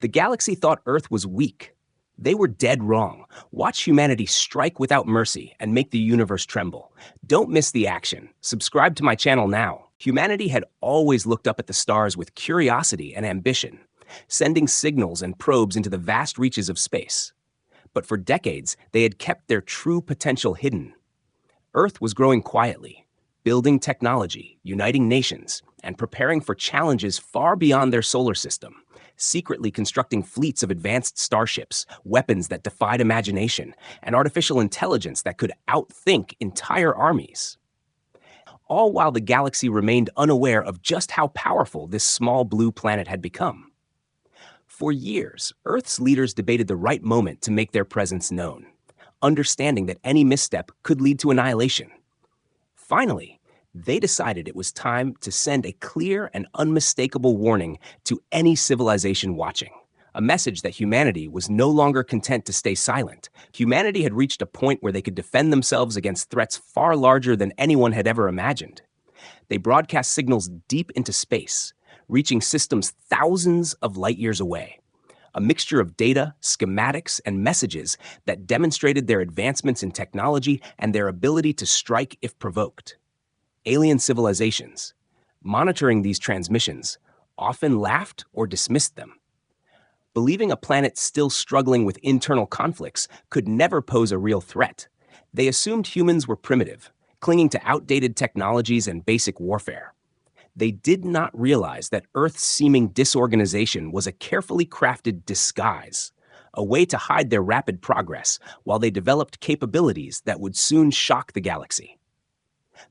The galaxy thought Earth was weak. They were dead wrong. Watch humanity strike without mercy and make the universe tremble. Don't miss the action. Subscribe to my channel now. Humanity had always looked up at the stars with curiosity and ambition, sending signals and probes into the vast reaches of space. But for decades, they had kept their true potential hidden. Earth was growing quietly, building technology, uniting nations, and preparing for challenges far beyond their solar system, secretly constructing fleets of advanced starships, weapons that defied imagination, and artificial intelligence that could outthink entire armies. All while the galaxy remained unaware of just how powerful this small blue planet had become. For years, Earth's leaders debated the right moment to make their presence known, understanding that any misstep could lead to annihilation. Finally, they decided it was time to send a clear and unmistakable warning to any civilization watching, a message that humanity was no longer content to stay silent. Humanity had reached a point where they could defend themselves against threats far larger than anyone had ever imagined. They broadcast signals deep into space, reaching systems thousands of light years away. A mixture of data, schematics, and messages that demonstrated their advancements in technology and their ability to strike if provoked. Alien civilizations, monitoring these transmissions, often laughed or dismissed them. Believing a planet still struggling with internal conflicts could never pose a real threat, they assumed humans were primitive, clinging to outdated technologies and basic warfare. They did not realize that Earth's seeming disorganization was a carefully crafted disguise, a way to hide their rapid progress while they developed capabilities that would soon shock the galaxy.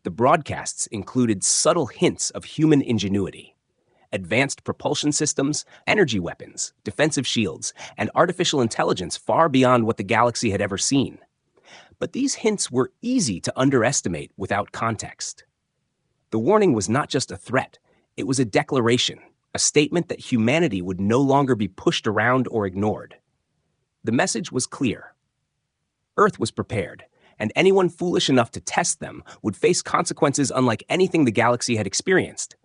The broadcasts included subtle hints of human ingenuity, advanced propulsion systems, energy weapons, defensive shields, and artificial intelligence far beyond what the galaxy had ever seen. But these hints were easy to underestimate without context. The warning was not just a threat, it was a declaration, a statement that humanity would no longer be pushed around or ignored. The message was clear. Earth was prepared, and anyone foolish enough to test them would face consequences unlike anything the galaxy had experienced.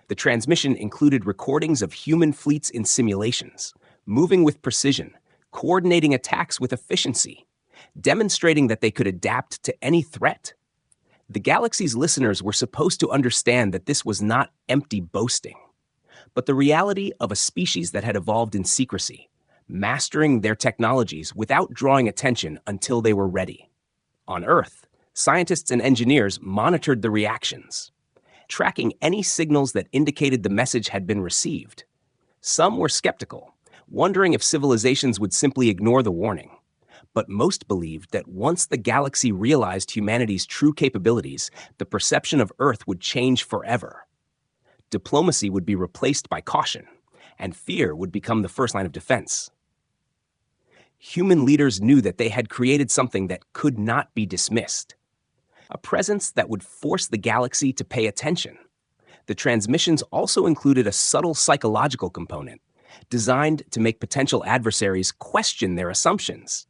The transmission included recordings of human fleets in simulations, moving with precision, coordinating attacks with efficiency, demonstrating that they could adapt to any threat. The galaxy's listeners were supposed to understand that this was not empty boasting, but the reality of a species that had evolved in secrecy, mastering their technologies without drawing attention until they were ready. On Earth, scientists and engineers monitored the reactions, tracking any signals that indicated the message had been received. Some were skeptical, wondering if civilizations would simply ignore the warning. But most believed that once the galaxy realized humanity's true capabilities, the perception of Earth would change forever. Diplomacy would be replaced by caution, and fear would become the first line of defense. Human leaders knew that they had created something that could not be dismissed, a presence that would force the galaxy to pay attention. The transmissions also included a subtle psychological component, designed to make potential adversaries question their assumptions.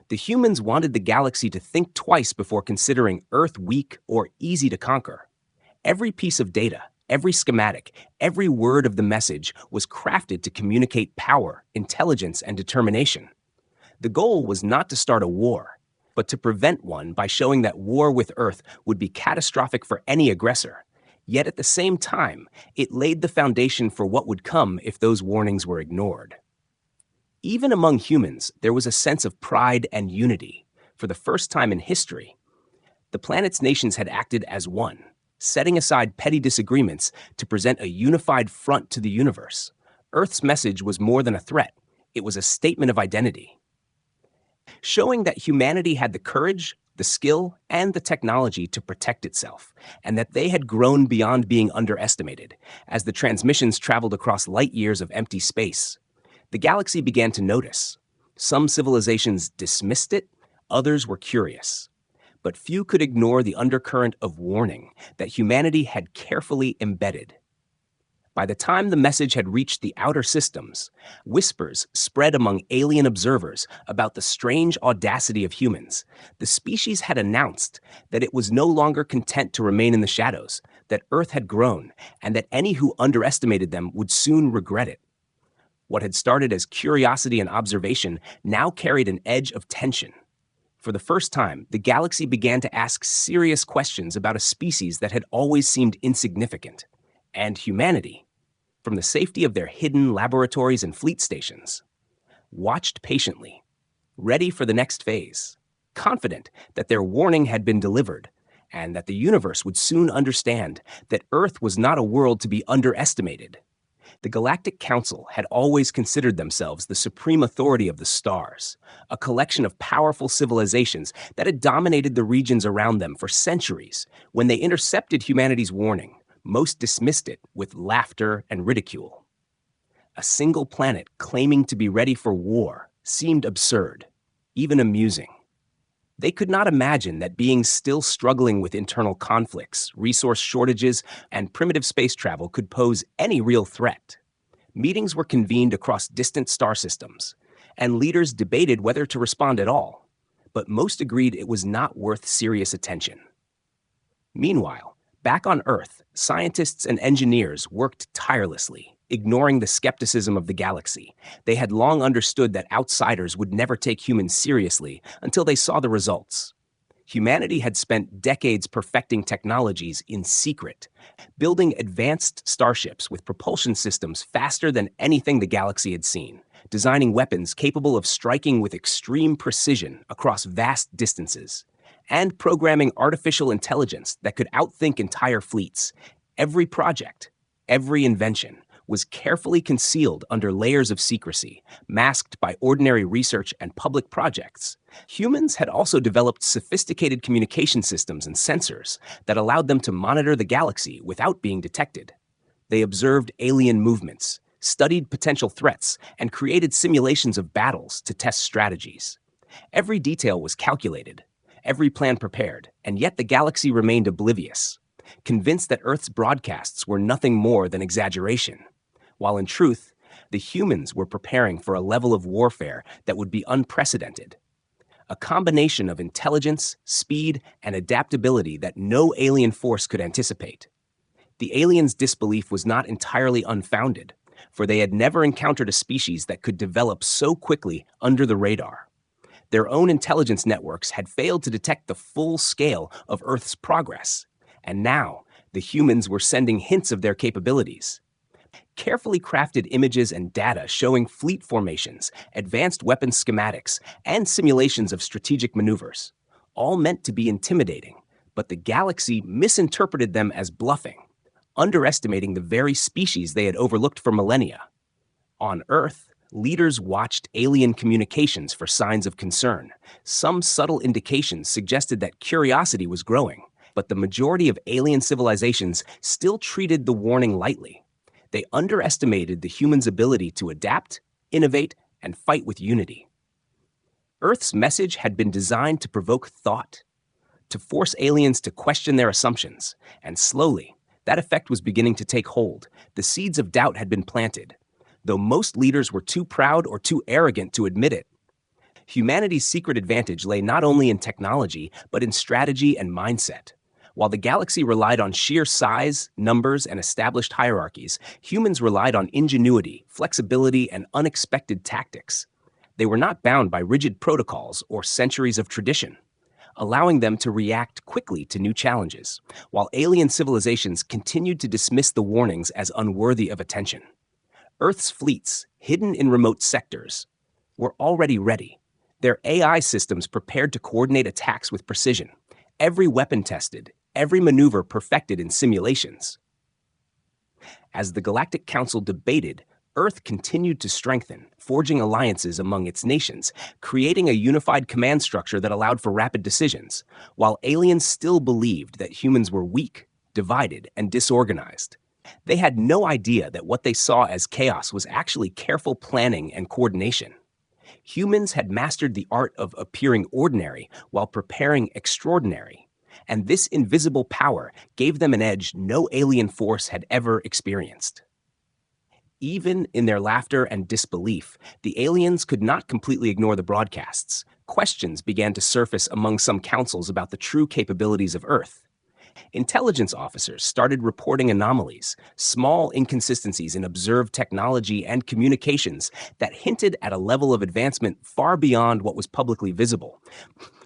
The humans wanted the galaxy to think twice before considering Earth weak or easy to conquer. Every piece of data, every schematic, every word of the message was crafted to communicate power, intelligence, and determination. The goal was not to start a war, but to prevent one by showing that war with Earth would be catastrophic for any aggressor. Yet at the same time, it laid the foundation for what would come if those warnings were ignored. Even among humans, there was a sense of pride and unity. For the first time in history, the planet's nations had acted as one, setting aside petty disagreements to present a unified front to the universe. Earth's message was more than a threat. It was a statement of identity, showing that humanity had the courage, the skill, and the technology to protect itself, and that they had grown beyond being underestimated. As the transmissions traveled across light years of empty space, the galaxy began to notice. Some civilizations dismissed it, others were curious. But few could ignore the undercurrent of warning that humanity had carefully embedded. By the time the message had reached the outer systems, whispers spread among alien observers about the strange audacity of humans. The species had announced that it was no longer content to remain in the shadows, that Earth had grown, and that any who underestimated them would soon regret it. What had started as curiosity and observation now carried an edge of tension. For the first time, the galaxy began to ask serious questions about a species that had always seemed insignificant, and humanity, from the safety of their hidden laboratories and fleet stations, watched patiently, ready for the next phase, confident that their warning had been delivered, and that the universe would soon understand that Earth was not a world to be underestimated. The Galactic Council had always considered themselves the supreme authority of the stars, a collection of powerful civilizations that had dominated the regions around them for centuries. When they intercepted humanity's warning, most dismissed it with laughter and ridicule. A single planet claiming to be ready for war seemed absurd, even amusing. They could not imagine that beings still struggling with internal conflicts, resource shortages, and primitive space travel could pose any real threat. Meetings were convened across distant star systems, and leaders debated whether to respond at all, but most agreed it was not worth serious attention. Meanwhile, back on Earth, scientists and engineers worked tirelessly, ignoring the skepticism of the galaxy. They had long understood that outsiders would never take humans seriously until they saw the results. Humanity had spent decades perfecting technologies in secret, building advanced starships with propulsion systems faster than anything the galaxy had seen, designing weapons capable of striking with extreme precision across vast distances, and programming artificial intelligence that could outthink entire fleets. Every project, every invention, was carefully concealed under layers of secrecy, masked by ordinary research and public projects. Humans had also developed sophisticated communication systems and sensors that allowed them to monitor the galaxy without being detected. They observed alien movements, studied potential threats, and created simulations of battles to test strategies. Every detail was calculated, every plan prepared, and yet the galaxy remained oblivious, convinced that Earth's broadcasts were nothing more than exaggeration, while in truth, the humans were preparing for a level of warfare that would be unprecedented. A combination of intelligence, speed, and adaptability that no alien force could anticipate. The aliens' disbelief was not entirely unfounded, for they had never encountered a species that could develop so quickly under the radar. Their own intelligence networks had failed to detect the full scale of Earth's progress, and now the humans were sending hints of their capabilities. Carefully crafted images and data showing fleet formations, advanced weapons schematics, and simulations of strategic maneuvers, all meant to be intimidating, but the galaxy misinterpreted them as bluffing, underestimating the very species they had overlooked for millennia. On Earth, leaders watched alien communications for signs of concern. Some subtle indications suggested that curiosity was growing, but the majority of alien civilizations still treated the warning lightly. They underestimated the humans' ability to adapt, innovate, and fight with unity. Earth's message had been designed to provoke thought, to force aliens to question their assumptions, and slowly, that effect was beginning to take hold. The seeds of doubt had been planted, though most leaders were too proud or too arrogant to admit it. Humanity's secret advantage lay not only in technology, but in strategy and mindset. While the galaxy relied on sheer size, numbers, and established hierarchies, humans relied on ingenuity, flexibility, and unexpected tactics. They were not bound by rigid protocols or centuries of tradition, allowing them to react quickly to new challenges, while alien civilizations continued to dismiss the warnings as unworthy of attention. Earth's fleets, hidden in remote sectors, were already ready, their AI systems prepared to coordinate attacks with precision, every weapon tested, every maneuver perfected in simulations. As the Galactic Council debated, Earth continued to strengthen, forging alliances among its nations, creating a unified command structure that allowed for rapid decisions, while aliens still believed that humans were weak, divided, and disorganized. They had no idea that what they saw as chaos was actually careful planning and coordination. Humans had mastered the art of appearing ordinary while preparing extraordinary, and this invisible power gave them an edge no alien force had ever experienced. Even in their laughter and disbelief, the aliens could not completely ignore the broadcasts. Questions began to surface among some councils about the true capabilities of Earth. Intelligence officers started reporting anomalies, small inconsistencies in observed technology and communications that hinted at a level of advancement far beyond what was publicly visible.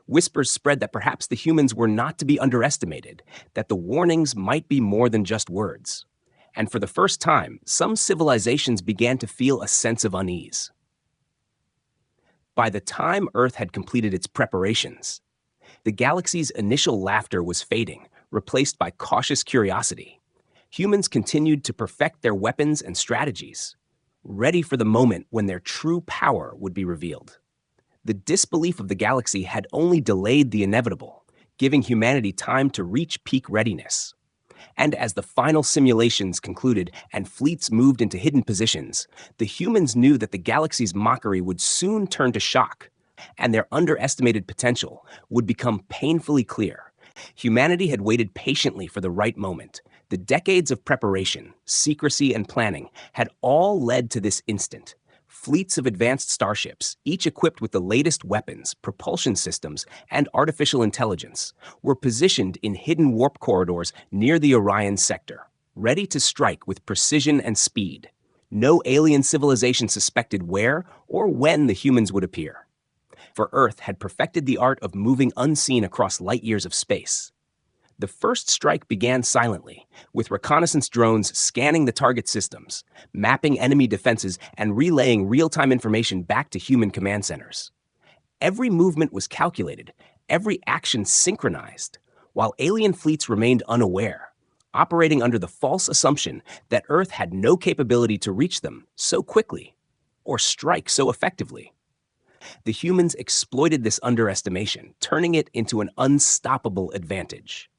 Whispers spread that perhaps the humans were not to be underestimated, that the warnings might be more than just words. And for the first time, some civilizations began to feel a sense of unease. By the time Earth had completed its preparations, the galaxy's initial laughter was fading, replaced by cautious curiosity. Humans continued to perfect their weapons and strategies, ready for the moment when their true power would be revealed. The disbelief of the galaxy had only delayed the inevitable, giving humanity time to reach peak readiness. And as the final simulations concluded and fleets moved into hidden positions, the humans knew that the galaxy's mockery would soon turn to shock, and their underestimated potential would become painfully clear. Humanity had waited patiently for the right moment. The decades of preparation, secrecy, and planning had all led to this instant. Fleets of advanced starships, each equipped with the latest weapons, propulsion systems, and artificial intelligence, were positioned in hidden warp corridors near the Orion sector, ready to strike with precision and speed. No alien civilization suspected where or when the humans would appear. For Earth had perfected the art of moving unseen across light years of space. The first strike began silently, with reconnaissance drones scanning the target systems, mapping enemy defenses, and relaying real-time information back to human command centers. Every movement was calculated, every action synchronized, while alien fleets remained unaware, operating under the false assumption that Earth had no capability to reach them so quickly or strike so effectively. The humans exploited this underestimation, turning it into an unstoppable advantage.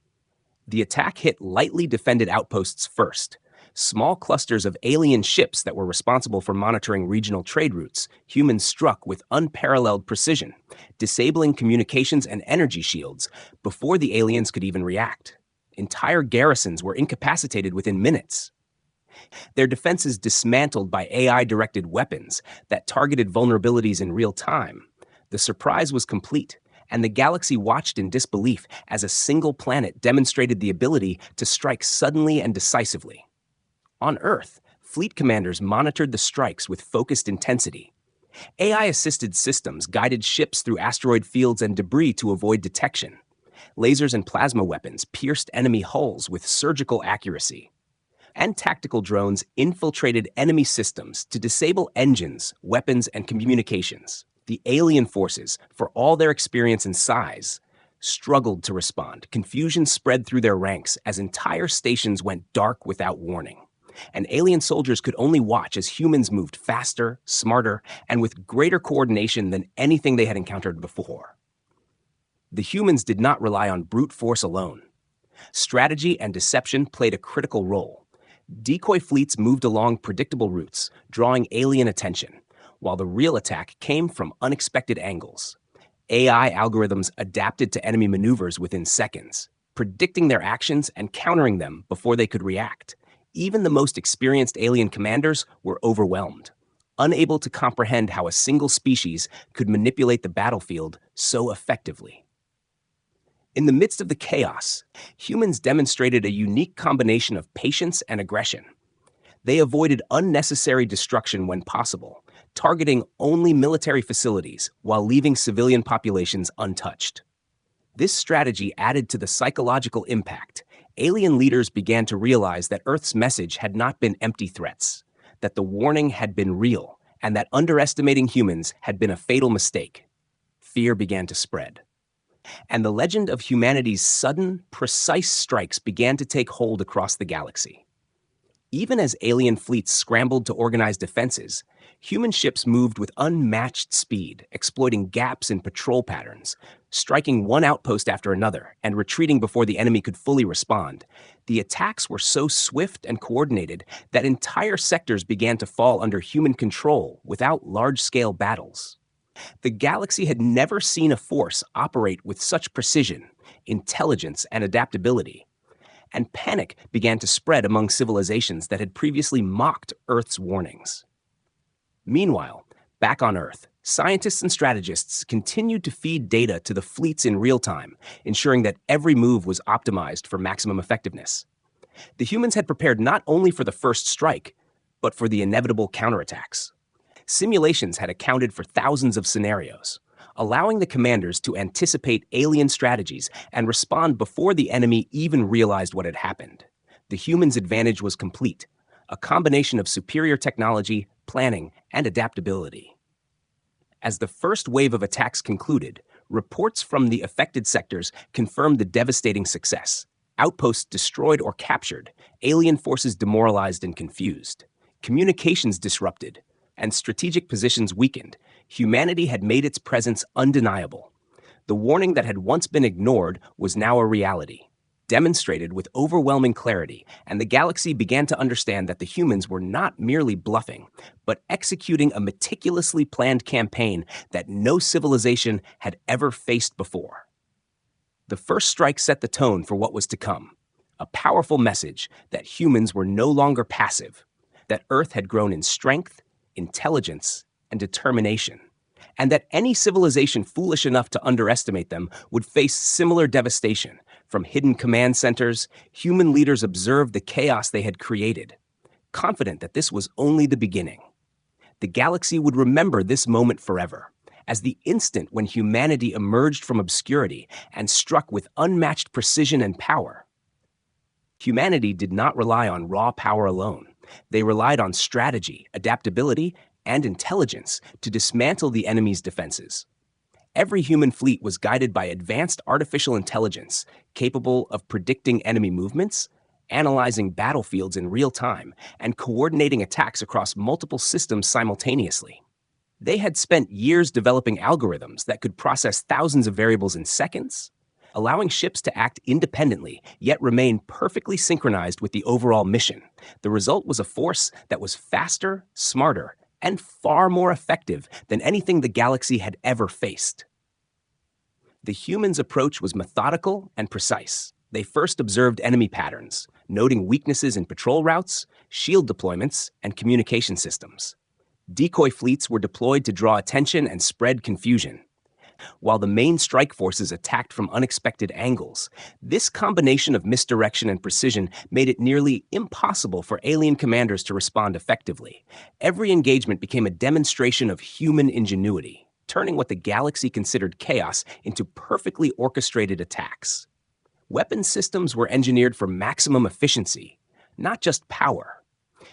The attack hit lightly defended outposts first. Small clusters of alien ships that were responsible for monitoring regional trade routes, humans struck with unparalleled precision, disabling communications and energy shields before the aliens could even react. Entire garrisons were incapacitated within minutes. Their defenses dismantled by AI-directed weapons that targeted vulnerabilities in real time. The surprise was complete, and the galaxy watched in disbelief as a single planet demonstrated the ability to strike suddenly and decisively. On Earth, fleet commanders monitored the strikes with focused intensity. AI-assisted systems guided ships through asteroid fields and debris to avoid detection. Lasers and plasma weapons pierced enemy hulls with surgical accuracy. And tactical drones infiltrated enemy systems to disable engines, weapons, and communications. The alien forces, for all their experience and size, struggled to respond. Confusion spread through their ranks as entire stations went dark without warning. And alien soldiers could only watch as humans moved faster, smarter, and with greater coordination than anything they had encountered before. The humans did not rely on brute force alone. Strategy and deception played a critical role. Decoy fleets moved along predictable routes, drawing alien attention, while the real attack came from unexpected angles. AI algorithms adapted to enemy maneuvers within seconds, predicting their actions and countering them before they could react. Even the most experienced alien commanders were overwhelmed, unable to comprehend how a single species could manipulate the battlefield so effectively. In the midst of the chaos, humans demonstrated a unique combination of patience and aggression. They avoided unnecessary destruction when possible, targeting only military facilities while leaving civilian populations untouched. This strategy added to the psychological impact. Alien leaders began to realize that Earth's message had not been empty threats, that the warning had been real, and that underestimating humans had been a fatal mistake. Fear began to spread. And the legend of humanity's sudden, precise strikes began to take hold across the galaxy. Even as alien fleets scrambled to organize defenses, human ships moved with unmatched speed, exploiting gaps in patrol patterns, striking one outpost after another, and retreating before the enemy could fully respond. The attacks were so swift and coordinated that entire sectors began to fall under human control without large-scale battles. The galaxy had never seen a force operate with such precision, intelligence, and adaptability. And panic began to spread among civilizations that had previously mocked Earth's warnings. Meanwhile, Back on Earth, scientists and strategists continued to feed data to the fleets in real time, ensuring that every move was optimized for maximum effectiveness. The humans had prepared not only for the first strike, but for the inevitable counterattacks. Simulations had accounted for thousands of scenarios, allowing the commanders to anticipate alien strategies and respond before the enemy even realized what had happened. The humans' advantage was complete, a combination of superior technology, planning, and adaptability. As the first wave of attacks concluded, reports from the affected sectors confirmed the devastating success. Outposts destroyed or captured, alien forces demoralized and confused, communications disrupted, and strategic positions weakened. Humanity had made its presence undeniable. The warning that had once been ignored was now a reality, demonstrated with overwhelming clarity, and the galaxy began to understand that the humans were not merely bluffing, but executing a meticulously planned campaign that no civilization had ever faced before. The first strike set the tone for what was to come, a powerful message that humans were no longer passive, that Earth had grown in strength, intelligence, and determination, and that any civilization foolish enough to underestimate them would face similar devastation. From hidden command centers, human leaders observed the chaos they had created, confident that this was only the beginning. The galaxy would remember this moment forever, as the instant when humanity emerged from obscurity and struck with unmatched precision and power. Humanity did not rely on raw power alone. They relied on strategy, adaptability, and intelligence to dismantle the enemy's defenses. Every human fleet was guided by advanced artificial intelligence, capable of predicting enemy movements, analyzing battlefields in real time, and coordinating attacks across multiple systems simultaneously. They had spent years developing algorithms that could process thousands of variables in seconds, allowing ships to act independently, yet remain perfectly synchronized with the overall mission. The result was a force that was faster, smarter, and far more effective than anything the galaxy had ever faced. The humans' approach was methodical and precise. They first observed enemy patterns, noting weaknesses in patrol routes, shield deployments, and communication systems. Decoy fleets were deployed to draw attention and spread confusion, while the main strike forces attacked from unexpected angles. This combination of misdirection and precision made it nearly impossible for alien commanders to respond effectively. Every engagement became a demonstration of human ingenuity, turning what the galaxy considered chaos into perfectly orchestrated attacks. Weapon systems were engineered for maximum efficiency, not just power.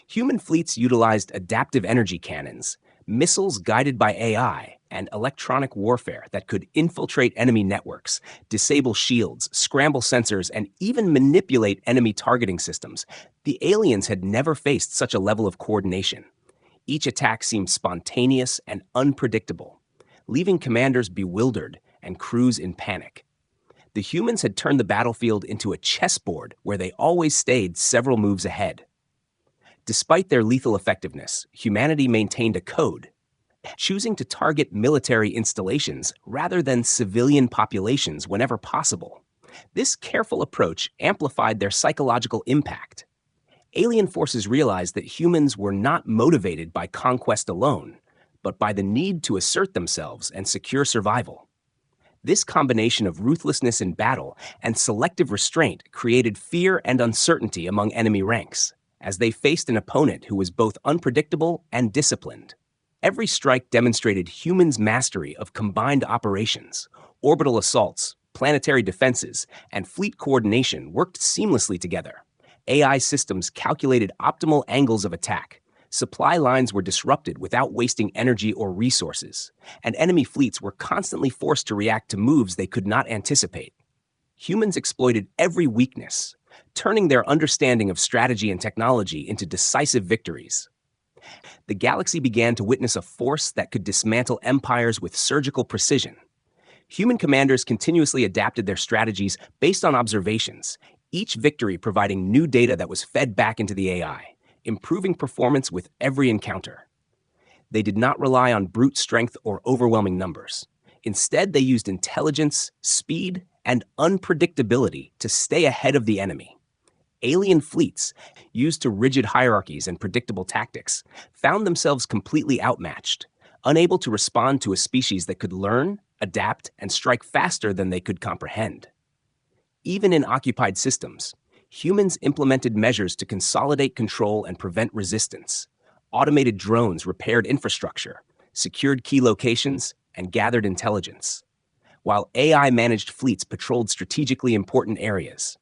Human fleets utilized adaptive energy cannons, missiles guided by AI, and electronic warfare that could infiltrate enemy networks, disable shields, scramble sensors, and even manipulate enemy targeting systems. The aliens had never faced such a level of coordination. Each attack seemed spontaneous and unpredictable, leaving commanders bewildered and crews in panic. The humans had turned the battlefield into a chessboard where they always stayed several moves ahead. Despite their lethal effectiveness, humanity maintained a code, choosing to target military installations rather than civilian populations whenever possible. This careful approach amplified their psychological impact. Alien forces realized that humans were not motivated by conquest alone, but by the need to assert themselves and secure survival. This combination of ruthlessness in battle and selective restraint created fear and uncertainty among enemy ranks, as they faced an opponent who was both unpredictable and disciplined. Every strike demonstrated humans' mastery of combined operations. Orbital assaults, planetary defenses, and fleet coordination worked seamlessly together. AI systems calculated optimal angles of attack. Supply lines were disrupted without wasting energy or resources, and enemy fleets were constantly forced to react to moves they could not anticipate. Humans exploited every weakness, turning their understanding of strategy and technology into decisive victories. The galaxy began to witness a force that could dismantle empires with surgical precision. Human commanders continuously adapted their strategies based on observations, each victory providing new data that was fed back into the AI, improving performance with every encounter. They did not rely on brute strength or overwhelming numbers. Instead, they used intelligence, speed, and unpredictability to stay ahead of the enemy. Alien fleets, used to rigid hierarchies and predictable tactics, found themselves completely outmatched. unable to respond to a species that could learn, adapt, and strike faster than they could comprehend. Even in occupied systems, humans implemented measures to consolidate control and prevent resistance. Automated drones repaired infrastructure, secured key locations, and gathered intelligence, while AI managed fleets patrolled strategically important areas.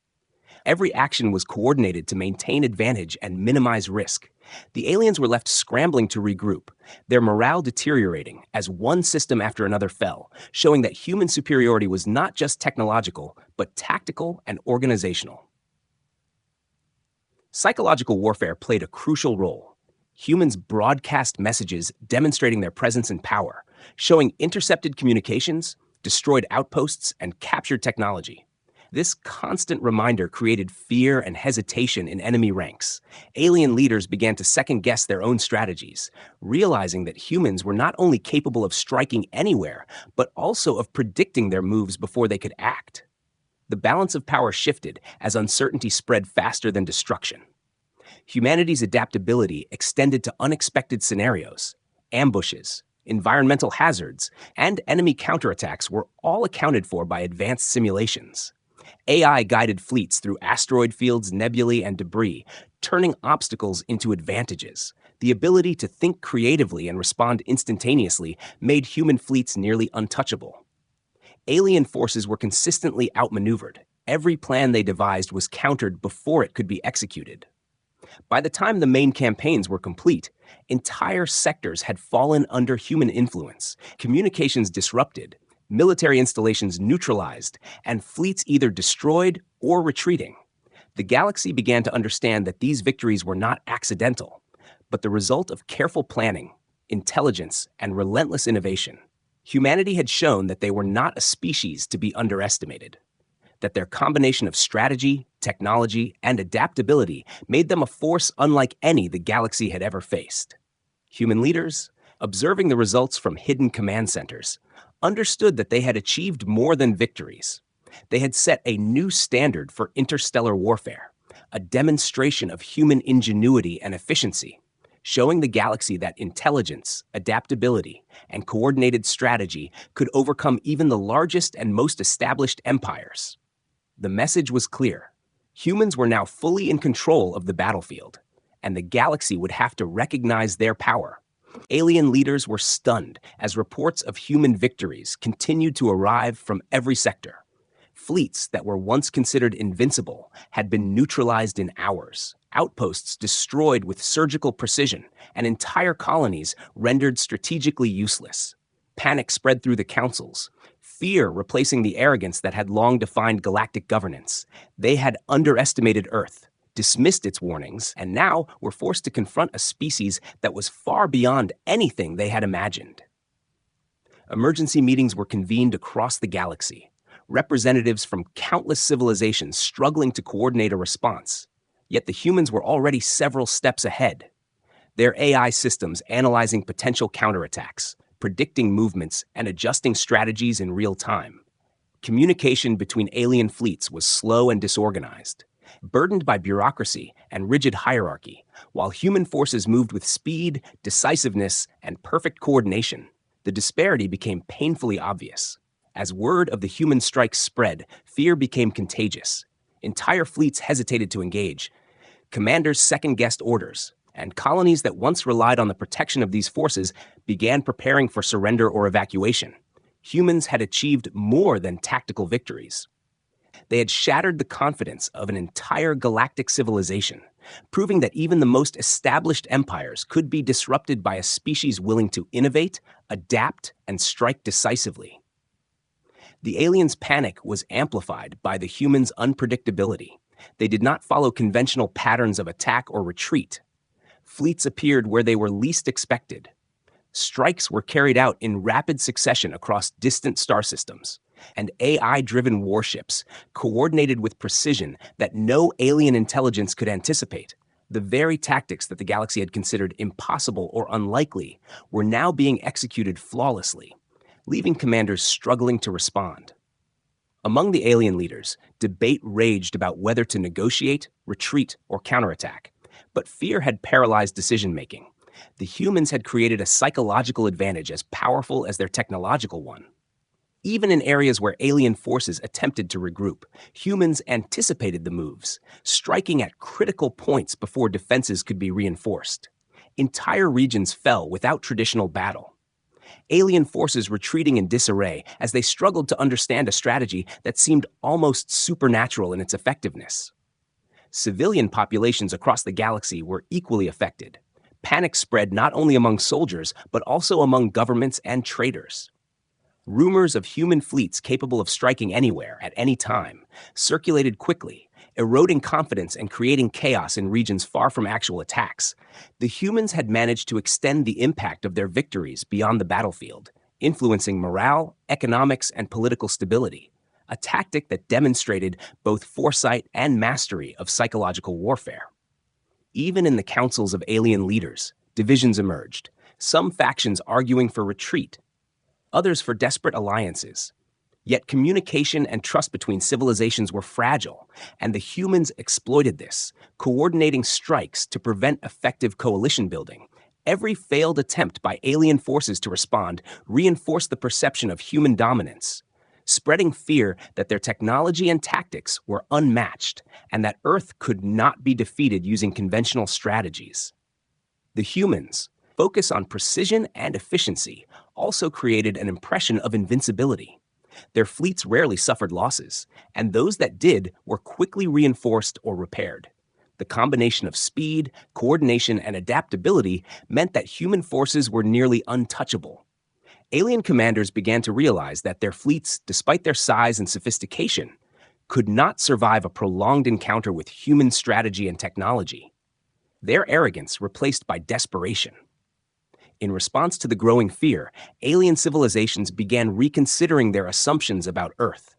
Every action was coordinated to maintain advantage and minimize risk. The aliens were left scrambling to regroup, their morale deteriorating as one system after another fell, showing that human superiority was not just technological, but tactical and organizational. Psychological warfare played a crucial role. Humans broadcast messages demonstrating their presence and power, showing intercepted communications, destroyed outposts, and captured technology. This constant reminder created fear and hesitation in enemy ranks. Alien leaders began to second-guess their own strategies, realizing that humans were not only capable of striking anywhere, but also of predicting their moves before they could act. The balance of power shifted as uncertainty spread faster than destruction. Humanity's adaptability extended to unexpected scenarios. Ambushes, environmental hazards, and enemy counterattacks were all accounted for by advanced simulations. AI guided fleets through asteroid fields, nebulae, and debris, turning obstacles into advantages. The ability to think creatively and respond instantaneously made human fleets nearly untouchable. Alien forces were consistently outmaneuvered. Every plan they devised was countered before it could be executed. By the time the main campaigns were complete, entire sectors had fallen under human influence, communications disrupted, military installations neutralized, and fleets either destroyed or retreating. The galaxy began to understand that these victories were not accidental, but the result of careful planning, intelligence, and relentless innovation. Humanity had shown that they were not a species to be underestimated, that their combination of strategy, technology, and adaptability made them a force unlike any the galaxy had ever faced. Human leaders, observing the results from hidden command centers, understood that they had achieved more than victories. They had set a new standard for interstellar warfare, a demonstration of human ingenuity and efficiency, showing the galaxy that intelligence, adaptability, and coordinated strategy could overcome even the largest and most established empires. The message was clear. Humans were now fully in control of the battlefield, and the galaxy would have to recognize their power. Alien leaders were stunned as reports of human victories continued to arrive from every sector. Fleets that were once considered invincible had been neutralized in hours, outposts destroyed with surgical precision, and entire colonies rendered strategically useless. Panic spread through the councils, fear replacing the arrogance that had long defined galactic governance. They had underestimated Earth, dismissed its warnings, and now were forced to confront a species that was far beyond anything they had imagined. Emergency meetings were convened across the galaxy, representatives from countless civilizations struggling to coordinate a response. Yet the humans were already several steps ahead. Their AI systems analyzing potential counterattacks, predicting movements, and adjusting strategies in real time. Communication between alien fleets was slow and disorganized, burdened by bureaucracy and rigid hierarchy, while human forces moved with speed, decisiveness, and perfect coordination. The disparity became painfully obvious. As word of the human strike spread, fear became contagious. Entire fleets hesitated to engage. Commanders second-guessed orders, and colonies that once relied on the protection of these forces began preparing for surrender or evacuation. Humans had achieved more than tactical victories. They had shattered the confidence of an entire galactic civilization, proving that even the most established empires could be disrupted by a species willing to innovate, adapt, and strike decisively. The aliens' panic was amplified by the humans' unpredictability. They did not follow conventional patterns of attack or retreat. Fleets appeared where they were least expected. Strikes were carried out in rapid succession across distant star systems, and AI-driven warships coordinated with precision that no alien intelligence could anticipate. The very tactics that the galaxy had considered impossible or unlikely were now being executed flawlessly, leaving commanders struggling to respond. Among the alien leaders, debate raged about whether to negotiate, retreat, or counterattack, but fear had paralyzed decision-making. The humans had created a psychological advantage as powerful as their technological one. Even in areas where alien forces attempted to regroup, humans anticipated the moves, striking at critical points before defenses could be reinforced. Entire regions fell without traditional battle. Alien forces retreating in disarray as they struggled to understand a strategy that seemed almost supernatural in its effectiveness. Civilian populations across the galaxy were equally affected. Panic spread not only among soldiers, but also among governments and traders. Rumors of human fleets capable of striking anywhere, at any time, circulated quickly, eroding confidence and creating chaos in regions far from actual attacks. The humans had managed to extend the impact of their victories beyond the battlefield, influencing morale, economics, and political stability, a tactic that demonstrated both foresight and mastery of psychological warfare. Even in the councils of alien leaders, divisions emerged, some factions arguing for retreat, others for desperate alliances. Yet communication and trust between civilizations were fragile, and the humans exploited this, coordinating strikes to prevent effective coalition building. Every failed attempt by alien forces to respond reinforced the perception of human dominance, spreading fear that their technology and tactics were unmatched and that Earth could not be defeated using conventional strategies. The humans' focus on precision and efficiency also created an impression of invincibility. Their fleets rarely suffered losses, and those that did were quickly reinforced or repaired. The combination of speed, coordination, and adaptability meant that human forces were nearly untouchable. Alien commanders began to realize that their fleets, despite their size and sophistication, could not survive a prolonged encounter with human strategy and technology. Their arrogance replaced by desperation. In response to the growing fear, alien civilizations began reconsidering their assumptions about Earth.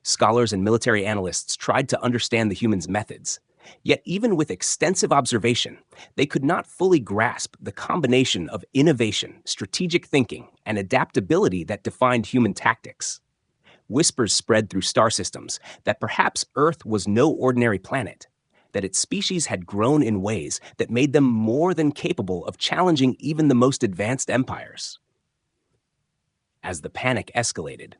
Scholars and military analysts tried to understand the humans' methods. Yet even with extensive observation, they could not fully grasp the combination of innovation, strategic thinking, and adaptability that defined human tactics. Whispers spread through star systems that perhaps Earth was no ordinary planet, that its species had grown in ways that made them more than capable of challenging even the most advanced empires. As the panic escalated,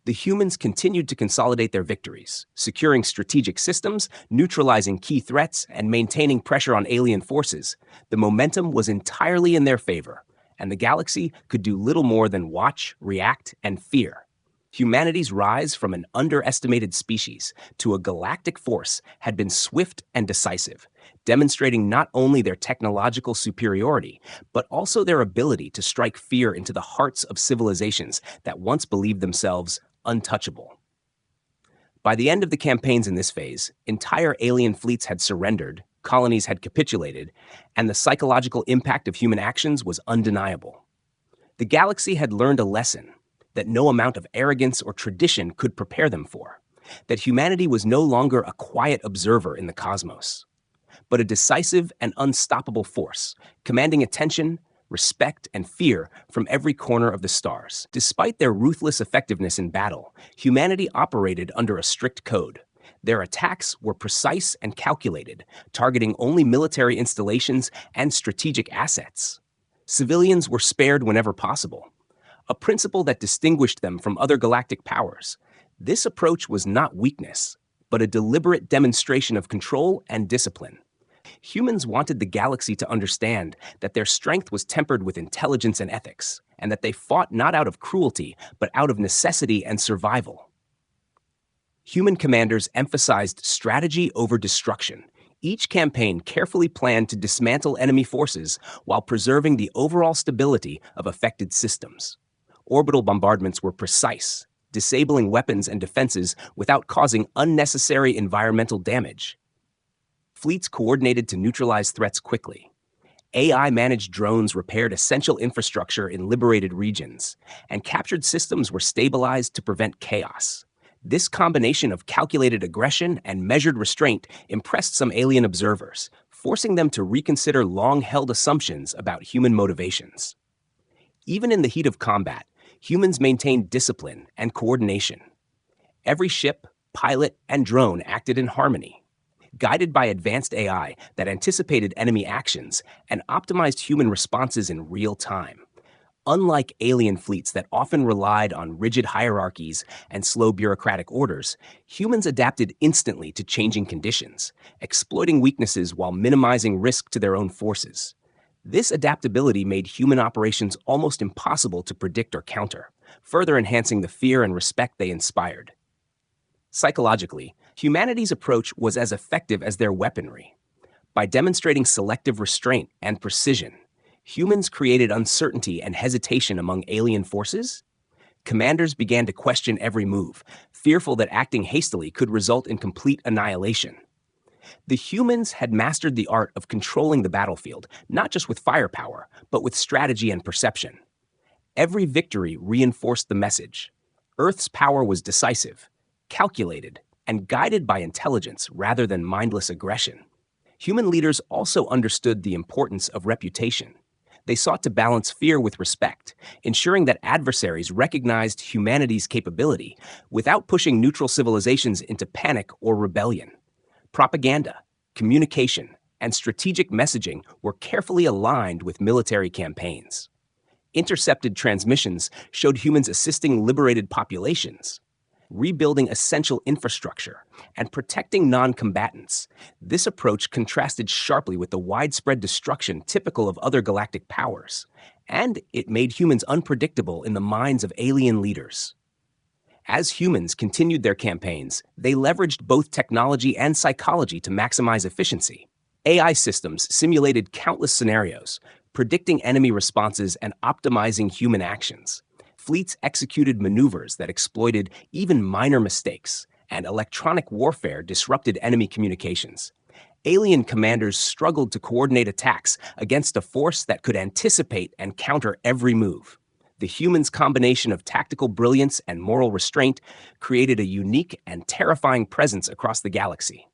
the humans continued to consolidate their victories, securing strategic systems, neutralizing key threats, and maintaining pressure on alien forces. The momentum was entirely in their favor, and the galaxy could do little more than watch, react, and fear. Humanity's rise from an underestimated species to a galactic force had been swift and decisive, demonstrating not only their technological superiority, but also their ability to strike fear into the hearts of civilizations that once believed themselves untouchable. By the end of the campaigns in this phase, entire alien fleets had surrendered, colonies had capitulated, and the psychological impact of human actions was undeniable. The galaxy had learned a lesson that no amount of arrogance or tradition could prepare them for, that humanity was no longer a quiet observer in the cosmos, but a decisive and unstoppable force, commanding attention, respect, and fear from every corner of the stars. Despite their ruthless effectiveness in battle, humanity operated under a strict code. Their attacks were precise and calculated, targeting only military installations and strategic assets. Civilians were spared whenever possible, a principle that distinguished them from other galactic powers. This approach was not weakness, but a deliberate demonstration of control and discipline. Humans wanted the galaxy to understand that their strength was tempered with intelligence and ethics, and that they fought not out of cruelty, but out of necessity and survival. Human commanders emphasized strategy over destruction. Each campaign carefully planned to dismantle enemy forces while preserving the overall stability of affected systems. Orbital bombardments were precise, disabling weapons and defenses without causing unnecessary environmental damage. Fleets coordinated to neutralize threats quickly. AI-managed drones repaired essential infrastructure in liberated regions, and captured systems were stabilized to prevent chaos. This combination of calculated aggression and measured restraint impressed some alien observers, forcing them to reconsider long-held assumptions about human motivations. Even in the heat of combat, humans maintained discipline and coordination. Every ship, pilot, and drone acted in harmony. guided by advanced AI that anticipated enemy actions and optimized human responses in real time. Unlike alien fleets that often relied on rigid hierarchies and slow bureaucratic orders, humans adapted instantly to changing conditions, exploiting weaknesses while minimizing risk to their own forces. This adaptability made human operations almost impossible to predict or counter, further enhancing the fear and respect they inspired. Psychologically, humanity's approach was as effective as their weaponry. By demonstrating selective restraint and precision, humans created uncertainty and hesitation among alien forces. Commanders began to question every move, fearful that acting hastily could result in complete annihilation. The humans had mastered the art of controlling the battlefield, not just with firepower, but with strategy and perception. Every victory reinforced the message. Earth's power was decisive, calculated, and guided by intelligence rather than mindless aggression. Human leaders also understood the importance of reputation. They sought to balance fear with respect, ensuring that adversaries recognized humanity's capability without pushing neutral civilizations into panic or rebellion. Propaganda, communication, and strategic messaging were carefully aligned with military campaigns. Intercepted transmissions showed humans assisting liberated populations, rebuilding essential infrastructure, and protecting non-combatants. This approach contrasted sharply with the widespread destruction typical of other galactic powers, and it made humans unpredictable in the minds of alien leaders. As humans continued their campaigns, they leveraged both technology and psychology to maximize efficiency. AI systems simulated countless scenarios, predicting enemy responses and optimizing human actions. Fleets executed maneuvers that exploited even minor mistakes, and electronic warfare disrupted enemy communications. Alien commanders struggled to coordinate attacks against a force that could anticipate and counter every move. The humans' combination of tactical brilliance and moral restraint created a unique and terrifying presence across the galaxy.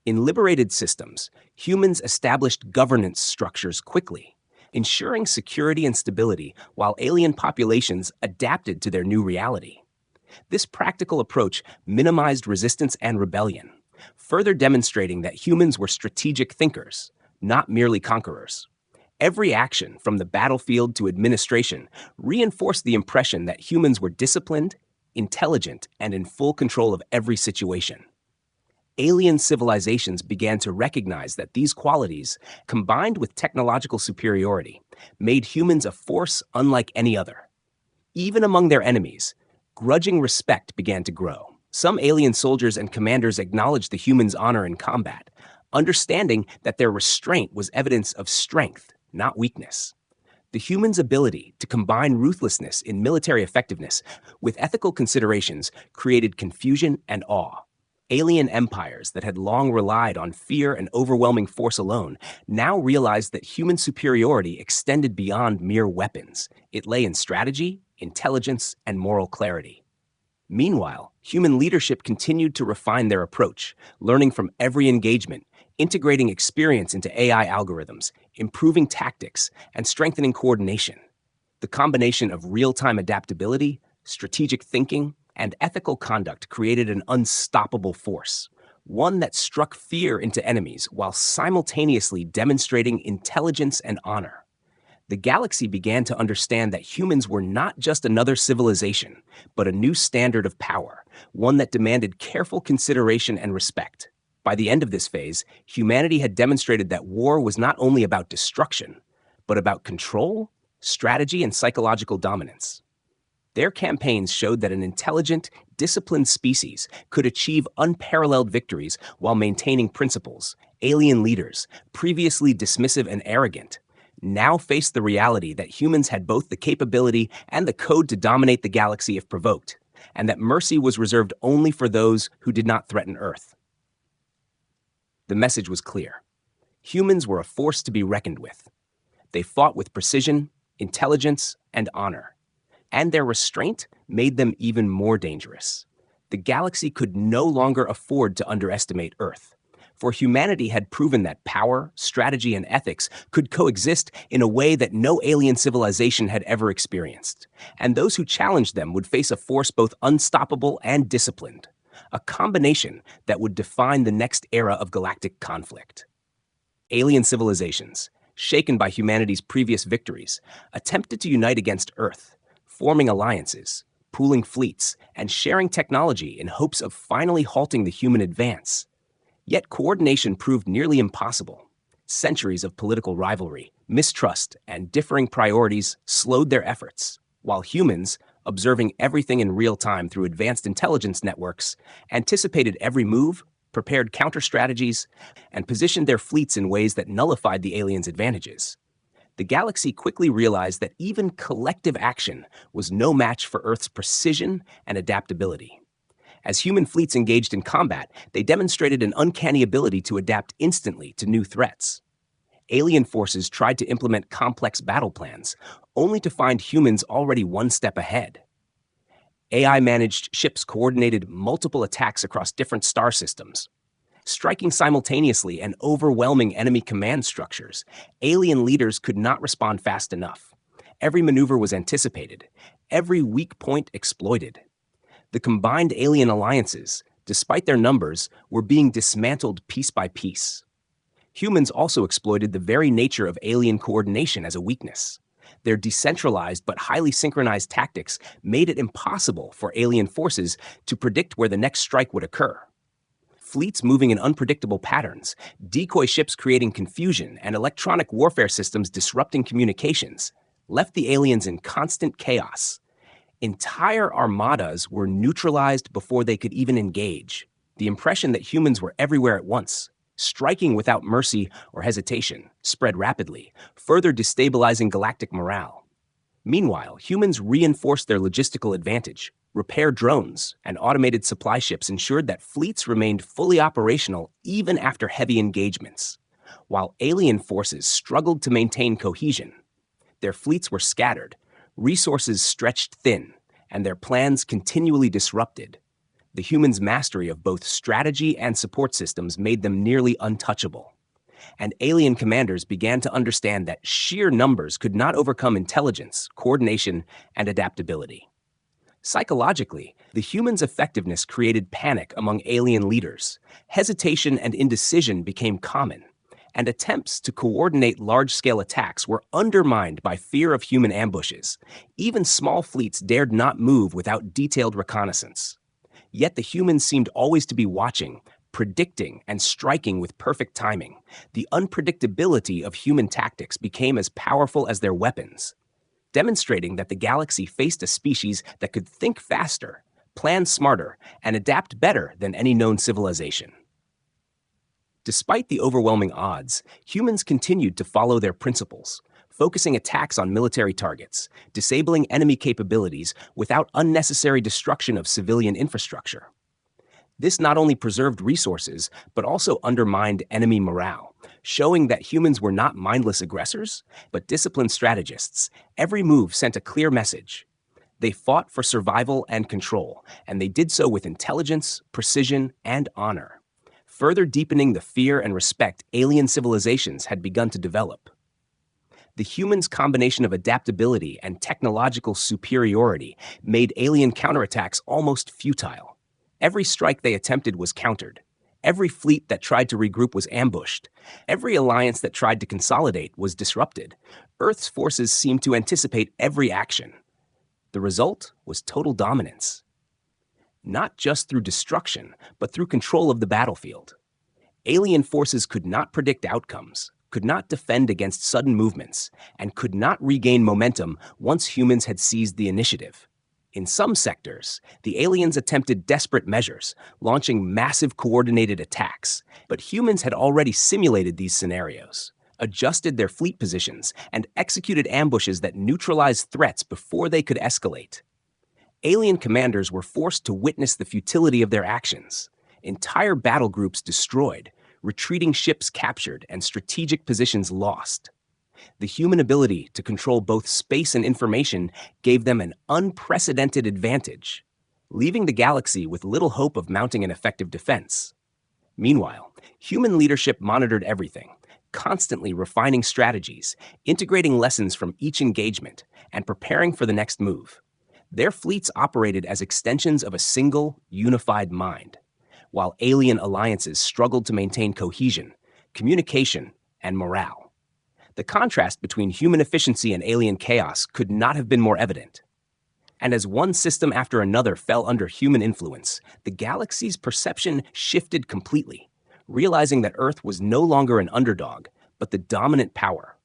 In liberated systems, humans established governance structures quickly, ensuring security and stability while alien populations adapted to their new reality. This practical approach minimized resistance and rebellion, further demonstrating that humans were strategic thinkers, not merely conquerors. Every action, from the battlefield to administration, reinforced the impression that humans were disciplined, intelligent, and in full control of every situation. Alien civilizations began to recognize that these qualities, combined with technological superiority, made humans a force unlike any other. Even among their enemies, grudging respect began to grow. Some alien soldiers and commanders acknowledged the humans' honor in combat, understanding that their restraint was evidence of strength, not weakness. The humans' ability to combine ruthlessness in military effectiveness with ethical considerations created confusion and awe. Alien empires that had long relied on fear and overwhelming force alone now realized that human superiority extended beyond mere weapons. It lay in strategy, intelligence, and moral clarity. Meanwhile, human leadership continued to refine their approach, learning from every engagement, integrating experience into AI algorithms, improving tactics, and strengthening coordination. The combination of real-time adaptability, strategic thinking, and ethical conduct created an unstoppable force, one that struck fear into enemies while simultaneously demonstrating intelligence and honor. The galaxy began to understand that humans were not just another civilization, but a new standard of power, one that demanded careful consideration and respect. By the end of this phase, humanity had demonstrated that war was not only about destruction, but about control, strategy, and psychological dominance. Their campaigns showed that an intelligent, disciplined species could achieve unparalleled victories while maintaining principles. Alien leaders, previously dismissive and arrogant, now faced the reality that humans had both the capability and the code to dominate the galaxy if provoked, and that mercy was reserved only for those who did not threaten Earth. The message was clear. Humans were a force to be reckoned with. They fought with precision, intelligence, and honor. And their restraint made them even more dangerous. The galaxy could no longer afford to underestimate Earth, for humanity had proven that power, strategy, and ethics could coexist in a way that no alien civilization had ever experienced, and those who challenged them would face a force both unstoppable and disciplined. a combination that would define the next era of galactic conflict. Alien civilizations, shaken by humanity's previous victories, attempted to unite against Earth, forming alliances, pooling fleets, and sharing technology in hopes of finally halting the human advance. Yet coordination proved nearly impossible. Centuries of political rivalry, mistrust, and differing priorities slowed their efforts, while humans, observing everything in real time through advanced intelligence networks, anticipated every move, prepared counter-strategies, and positioned their fleets in ways that nullified the aliens' advantages. The galaxy quickly realized that even collective action was no match for Earth's precision and adaptability. As human fleets engaged in combat, they demonstrated an uncanny ability to adapt instantly to new threats. Alien forces tried to implement complex battle plans, only to find humans already one step ahead. AI-managed ships coordinated multiple attacks across different star systems. Striking simultaneously and overwhelming enemy command structures, alien leaders could not respond fast enough. Every maneuver was anticipated, every weak point exploited. The combined alien alliances, despite their numbers, were being dismantled piece by piece. Humans also exploited the very nature of alien coordination as a weakness. Their decentralized but highly synchronized tactics made it impossible for alien forces to predict where the next strike would occur. Fleets moving in unpredictable patterns, decoy ships creating confusion, and electronic warfare systems disrupting communications left the aliens in constant chaos. Entire armadas were neutralized before they could even engage. The impression that humans were everywhere at once, striking without mercy or hesitation, spread rapidly, further destabilizing galactic morale. Meanwhile, humans reinforced their logistical advantage. Repair drones and automated supply ships ensured that fleets remained fully operational even after heavy engagements. While alien forces struggled to maintain cohesion, their fleets were scattered, resources stretched thin, and their plans continually disrupted. The humans' mastery of both strategy and support systems made them nearly untouchable. And alien commanders began to understand that sheer numbers could not overcome intelligence, coordination, and adaptability. Psychologically, the humans' effectiveness created panic among alien leaders. Hesitation and indecision became common, and attempts to coordinate large-scale attacks were undermined by fear of human ambushes. Even small fleets dared not move without detailed reconnaissance. Yet the humans seemed always to be watching, predicting, and striking with perfect timing. The unpredictability of human tactics became as powerful as their weapons, demonstrating that the galaxy faced a species that could think faster, plan smarter, and adapt better than any known civilization. Despite the overwhelming odds, humans continued to follow their principles, focusing attacks on military targets, disabling enemy capabilities without unnecessary destruction of civilian infrastructure. This not only preserved resources, but also undermined enemy morale, showing that humans were not mindless aggressors, but disciplined strategists. Every move sent a clear message. They fought for survival and control, and they did so with intelligence, precision, and honor, further deepening the fear and respect alien civilizations had begun to develop. The humans' combination of adaptability and technological superiority made alien counterattacks almost futile. Every strike they attempted was countered. Every fleet that tried to regroup was ambushed. Every alliance that tried to consolidate was disrupted. Earth's forces seemed to anticipate every action. The result was total dominance. Not just through destruction, but through control of the battlefield. Alien forces could not predict outcomes, could not defend against sudden movements, and could not regain momentum once humans had seized the initiative. In some sectors, the aliens attempted desperate measures, launching massive coordinated attacks, but humans had already simulated these scenarios, adjusted their fleet positions, and executed ambushes that neutralized threats before they could escalate. Alien commanders were forced to witness the futility of their actions. Entire battle groups destroyed, retreating ships captured, and strategic positions lost. The human ability to control both space and information gave them an unprecedented advantage, leaving the galaxy with little hope of mounting an effective defense. Meanwhile, human leadership monitored everything, constantly refining strategies, integrating lessons from each engagement, and preparing for the next move. Their fleets operated as extensions of a single, unified mind, while alien alliances struggled to maintain cohesion, communication, and morale. The contrast between human efficiency and alien chaos could not have been more evident. And as one system after another fell under human influence, the galaxy's perception shifted completely, realizing that Earth was no longer an underdog, but the dominant power.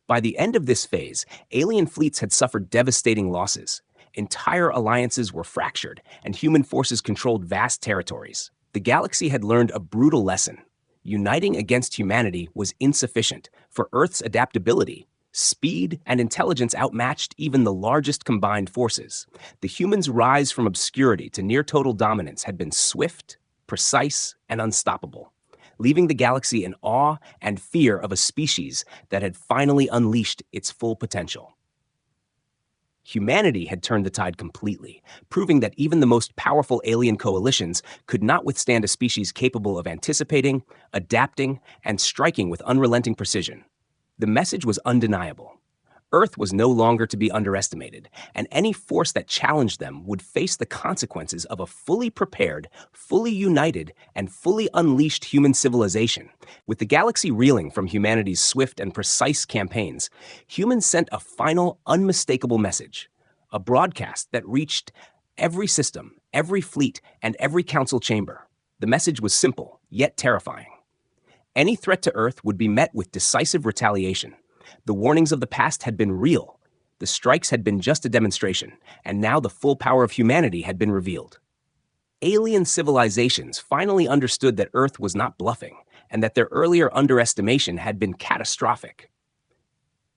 By the end of this phase, alien fleets had suffered devastating losses. Entire alliances were fractured, and human forces controlled vast territories. The galaxy had learned a brutal lesson. Uniting against humanity was insufficient, for Earth's adaptability, speed, and intelligence outmatched even the largest combined forces. The humans' rise from obscurity to near-total dominance had been swift, precise, and unstoppable, leaving the galaxy in awe and fear of a species that had finally unleashed its full potential. Humanity had turned the tide completely, proving that even the most powerful alien coalitions could not withstand a species capable of anticipating, adapting, and striking with unrelenting precision. The message was undeniable. Earth was no longer to be underestimated, and any force that challenged them would face the consequences of a fully prepared, fully united, and fully unleashed human civilization. With the galaxy reeling from humanity's swift and precise campaigns, humans sent a final, unmistakable message, a broadcast that reached every system, every fleet, and every council chamber. The message was simple, yet terrifying. Any threat to Earth would be met with decisive retaliation. The warnings of the past had been real. The strikes had been just a demonstration, and now the full power of humanity had been revealed. Alien civilizations finally understood that Earth was not bluffing, and that their earlier underestimation had been catastrophic.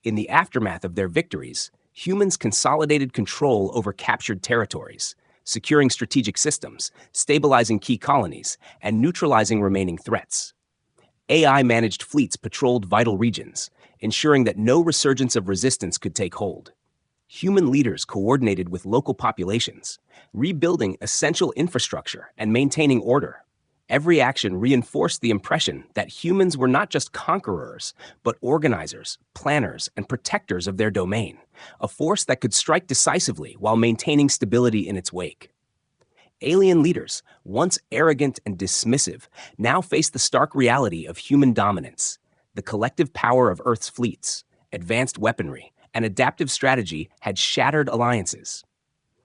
In the aftermath of their victories, humans consolidated control over captured territories, securing strategic systems, stabilizing key colonies, and neutralizing remaining threats. AI-managed fleets patrolled vital regions, ensuring that no resurgence of resistance could take hold. Human leaders coordinated with local populations, rebuilding essential infrastructure and maintaining order. Every action reinforced the impression that humans were not just conquerors, but organizers, planners, and protectors of their domain, a force that could strike decisively while maintaining stability in its wake. Alien leaders, once arrogant and dismissive, now faced the stark reality of human dominance. The collective power of Earth's fleets, advanced weaponry, and adaptive strategy had shattered alliances,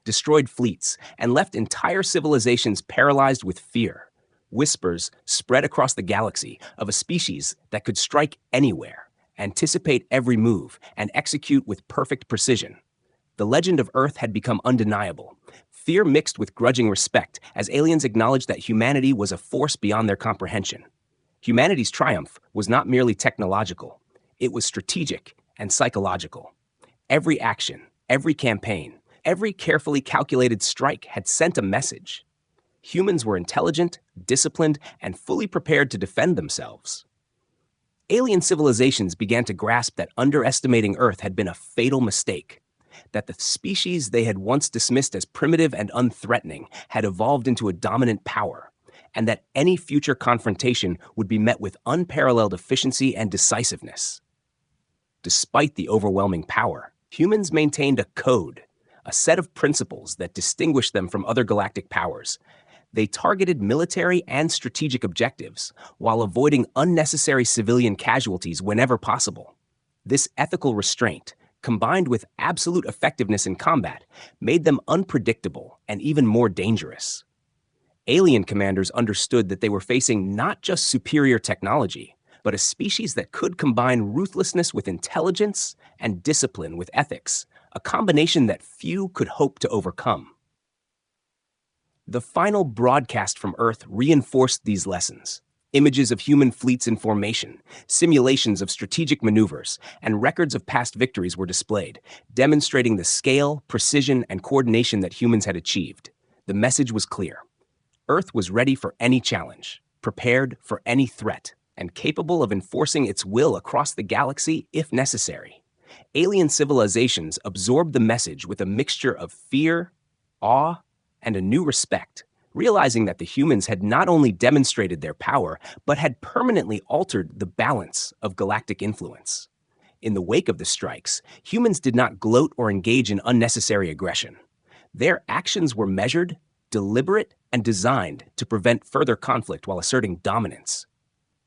destroyed fleets, and left entire civilizations paralyzed with fear. Whispers spread across the galaxy of a species that could strike anywhere, anticipate every move, and execute with perfect precision. The legend of Earth had become undeniable. Fear mixed with grudging respect as aliens acknowledged that humanity was a force beyond their comprehension. Humanity's triumph was not merely technological. It was strategic and psychological. Every action, every campaign, every carefully calculated strike had sent a message. Humans were intelligent, disciplined, and fully prepared to defend themselves. Alien civilizations began to grasp that underestimating Earth had been a fatal mistake, that the species they had once dismissed as primitive and unthreatening had evolved into a dominant power, and that any future confrontation would be met with unparalleled efficiency and decisiveness. Despite the overwhelming power, humans maintained a code, a set of principles that distinguished them from other galactic powers. They targeted military and strategic objectives, while avoiding unnecessary civilian casualties whenever possible. This ethical restraint, combined with absolute effectiveness in combat, made them unpredictable and even more dangerous. Alien commanders understood that they were facing not just superior technology, but a species that could combine ruthlessness with intelligence and discipline with ethics, a combination that few could hope to overcome. The final broadcast from Earth reinforced these lessons. Images of human fleets in formation, simulations of strategic maneuvers, and records of past victories were displayed, demonstrating the scale, precision, and coordination that humans had achieved. The message was clear. Earth was ready for any challenge, prepared for any threat, and capable of enforcing its will across the galaxy if necessary. Alien civilizations absorbed the message with a mixture of fear, awe, and a new respect, realizing that the humans had not only demonstrated their power, but had permanently altered the balance of galactic influence. In the wake of the strikes, humans did not gloat or engage in unnecessary aggression. Their actions were measured, deliberate, and designed to prevent further conflict while asserting dominance.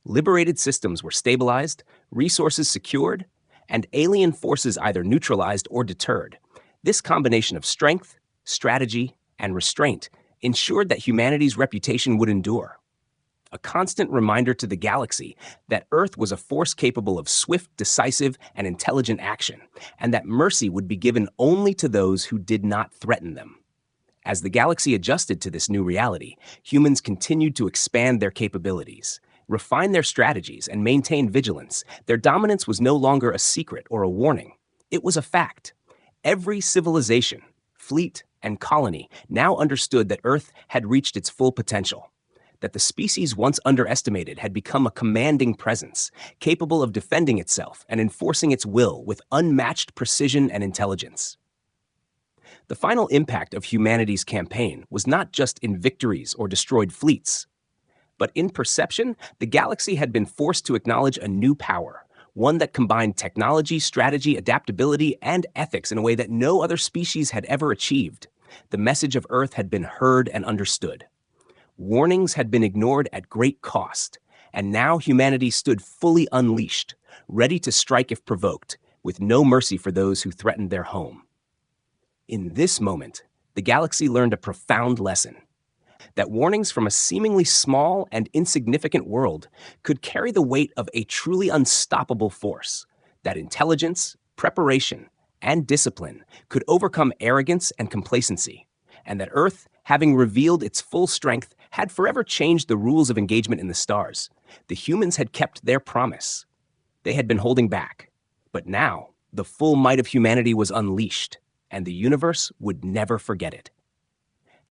Liberated systems were stabilized, resources secured, and alien forces either neutralized or deterred. This combination of strength, strategy, and restraint ensured that humanity's reputation would endure. A constant reminder to the galaxy that Earth was a force capable of swift, decisive, and intelligent action, and that mercy would be given only to those who did not threaten them. As the galaxy adjusted to this new reality, humans continued to expand their capabilities, refine their strategies, and maintain vigilance. Their dominance was no longer a secret or a warning. It was a fact. Every civilization, fleet, and colony now understood that Earth had reached its full potential, that the species once underestimated had become a commanding presence, capable of defending itself and enforcing its will with unmatched precision and intelligence. The final impact of humanity's campaign was not just in victories or destroyed fleets, but in perception, the galaxy had been forced to acknowledge a new power, one that combined technology, strategy, adaptability, and ethics in a way that no other species had ever achieved. The message of Earth had been heard and understood. Warnings had been ignored at great cost, and now humanity stood fully unleashed, ready to strike if provoked, with no mercy for those who threatened their home. In this moment, the galaxy learned a profound lesson: that warnings from a seemingly small and insignificant world could carry the weight of a truly unstoppable force, that intelligence, preparation, and discipline could overcome arrogance and complacency, and that Earth, having revealed its full strength, had forever changed the rules of engagement in the stars. The humans had kept their promise. They had been holding back, but now the full might of humanity was unleashed, and the universe would never forget it.